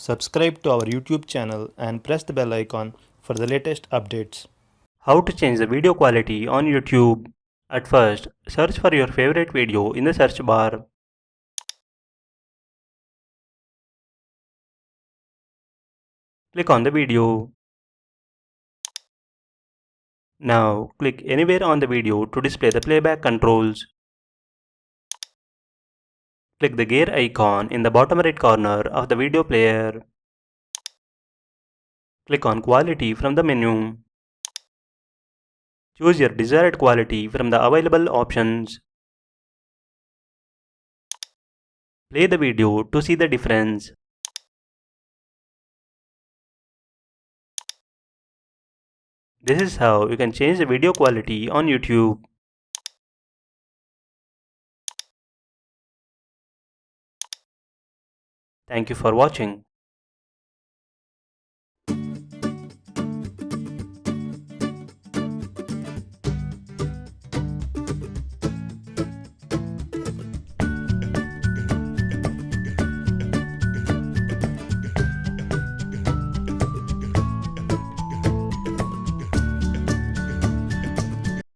Subscribe to our YouTube channel and press the bell icon for the latest updates. How to change the video quality on YouTube. At first, search for your favorite video in the search bar. Click on the video. Now, click anywhere on the video to display the playback controls. Click the gear icon in the bottom right corner of the video player. Click on Quality from the menu. Choose your desired quality from the available options. Play the video to see the difference. This is how you can change the video quality on YouTube. Thank you for watching.